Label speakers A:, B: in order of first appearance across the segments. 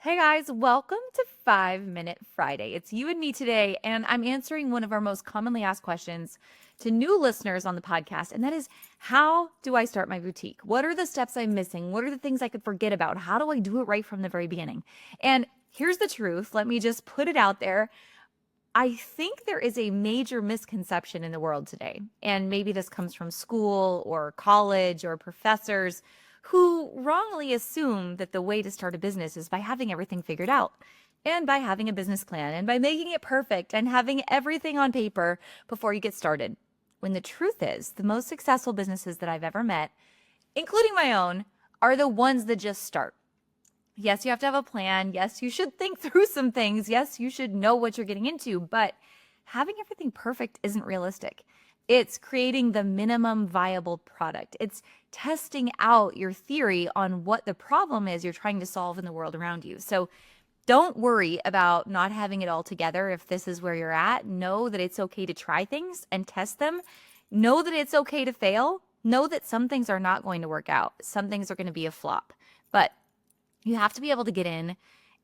A: Hey guys, welcome to 5 Minute Friday. It's you and me today, and I'm answering one of our most commonly asked questions to new listeners on the podcast, and that is, how do I start my boutique? What are the steps I'm missing? What are the things I could forget about? How do I do it right from the very beginning? And here's the truth. Let me just put it out there. I think there is a major misconception in the world today, and maybe this comes from school or college or professors who wrongly assume that the way to start a business is by having everything figured out and by having a business plan and by making it perfect and having everything on paper before you get started. When the truth is, the most successful businesses that I've ever met, including my own, are the ones that just start. Yes, you have to have a plan. Yes, you should think through some things. Yes, you should know what you're getting into, but having everything perfect isn't realistic. It's creating the minimum viable product. It's testing out your theory on what the problem is you're trying to solve in the world around you. So don't worry about not having it all together if this is where you're at. Know that it's okay to try things and test them. Know that it's okay to fail. Know that some things are not going to work out. Some things are going to be a flop. But you have to be able to get in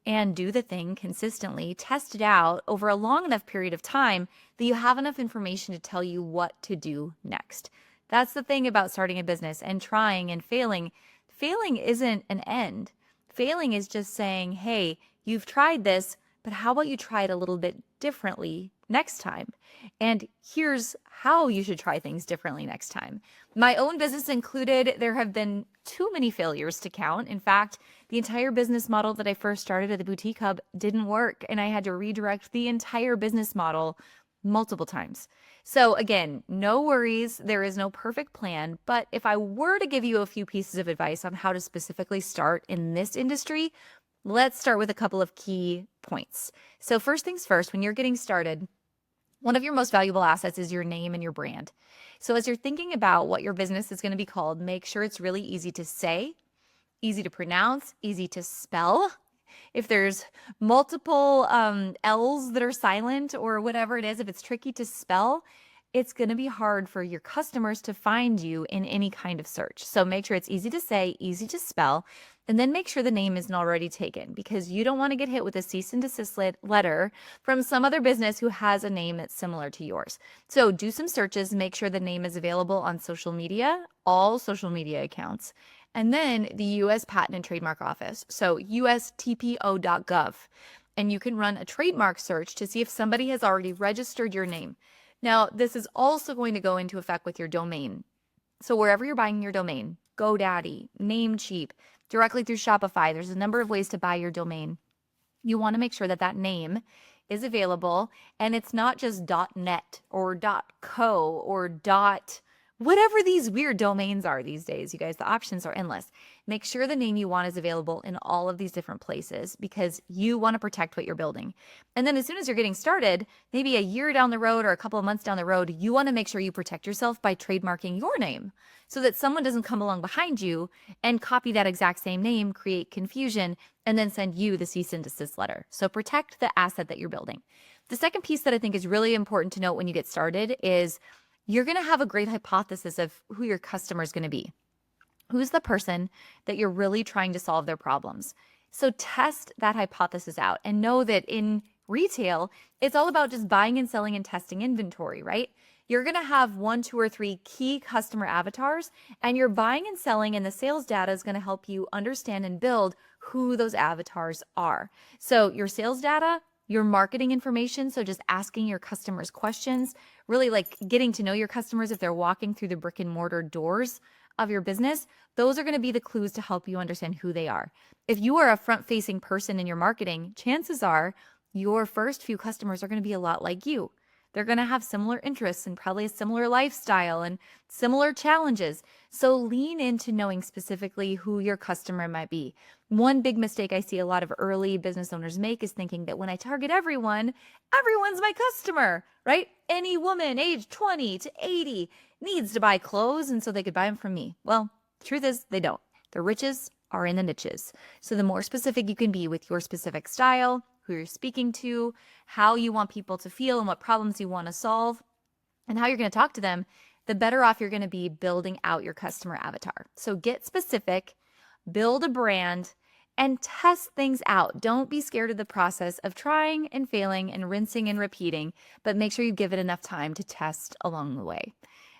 A: and do the thing consistently, test it out over a long enough period of time that you have enough information to tell you what to do next. That's the thing about starting a business and trying and failing. Failing isn't an end. Failing is just saying, hey, you've tried this, but how about you try it a little bit differently next time? And here's how you should try things differently next time. My own business included, there have been too many failures to count. In fact, the entire business model that I first started at the Boutique Hub didn't work, and I had to redirect the entire business model multiple times. So again, no worries. There is no perfect plan, but if I were to give you a few pieces of advice on how to specifically start in this industry, let's start with a couple of key points. So first things first, when you're getting started, one of your most valuable assets is your name and your brand. So as you're thinking about what your business is going to be called, make sure it's really easy to say, easy to pronounce, easy to spell. If there's multiple L's that are silent or whatever it is, if it's tricky to spell, it's going to be hard for your customers to find you in any kind of search. So make sure it's easy to say, easy to spell, and then make sure the name isn't already taken, because you don't want to get hit with a cease and desist letter from some other business who has a name that's similar to yours. So do some searches, make sure the name is available on social media, all social media accounts, and then the U.S. Patent and Trademark Office, so ustpo.gov. And you can run a trademark search to see if somebody has already registered your name. Now, this is also going to go into effect with your domain. So wherever you're buying your domain, GoDaddy, Namecheap, directly through Shopify, there's a number of ways to buy your domain. You want to make sure that that name is available, and it's not just .net or .co or whatever these weird domains are these days, you guys. The options are endless. Make sure the name you want is available in all of these different places, because you want to protect what you're building. And then as soon as you're getting started, maybe a year down the road or a couple of months down the road, you want to make sure you protect yourself by trademarking your name so that someone doesn't come along behind you and copy that exact same name, create confusion, and then send you the cease and desist letter. So protect the asset that you're building. The second piece that I think is really important to note when you get started is you're going to have a great hypothesis of who your customer is going to be. Who's the person that you're really trying to solve their problems? So test that hypothesis out and know that in retail, it's all about just buying and selling and testing inventory, right? You're going to have 1, 2, or 3 key customer avatars, and your buying and selling and the sales data is going to help you understand and build who those avatars are. So your sales data, your marketing information, so just asking your customers questions, really like getting to know your customers if they're walking through the brick and mortar doors of your business, those are going to be the clues to help you understand who they are. If you are a front-facing person in your marketing, chances are your first few customers are going to be a lot like you. They're going to have similar interests and probably a similar lifestyle and similar challenges. So lean into knowing specifically who your customer might be. One big mistake I see a lot of early business owners make is thinking that when I target everyone, everyone's my customer, right? Any woman age 20 to 80 needs to buy clothes, and so they could buy them from me. Well, the truth is they don't. The riches are in the niches. So the more specific you can be with your specific style, who you're speaking to, how you want people to feel and what problems you want to solve, and how you're going to talk to them, the better off you're going to be building out your customer avatar. So get specific, build a brand, and test things out. Don't be scared of the process of trying and failing and rinsing and repeating, but make sure you give it enough time to test along the way.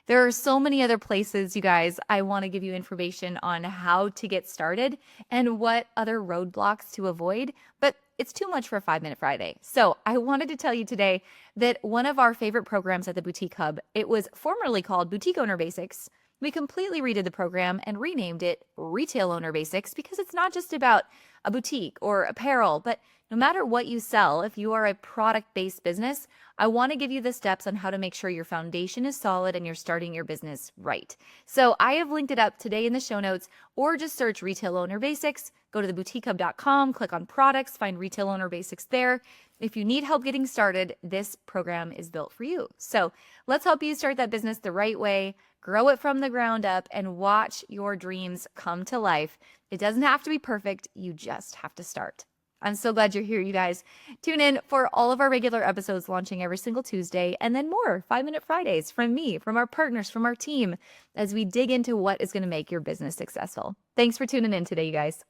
A: There are so many other places, you guys, I want to give you information on how to get started and what other roadblocks to avoid, but it's too much for a 5-Minute Friday. So I wanted to tell you today that one of our favorite programs at the Boutique Hub, it was formerly called Boutique Owner Basics. We completely redid the program and renamed it Retail Owner Basics because it's not just about a boutique or apparel, but no matter what you sell, if you are a product-based business, I want to give you the steps on how to make sure your foundation is solid and you're starting your business right. So I have linked it up today in the show notes, or just search Retail Owner Basics, go to theboutiquehub.com, click on products, find Retail Owner Basics there. If you need help getting started, this program is built for you. So let's help you start that business the right way, grow it from the ground up, and watch your dreams come to life. It doesn't have to be perfect. You just have to start. I'm so glad you're here, you guys. Tune in for all of our regular episodes launching every single Tuesday, and then more 5-Minute Fridays from me, from our partners, from our team, as we dig into what is going to make your business successful. Thanks for tuning in today, you guys.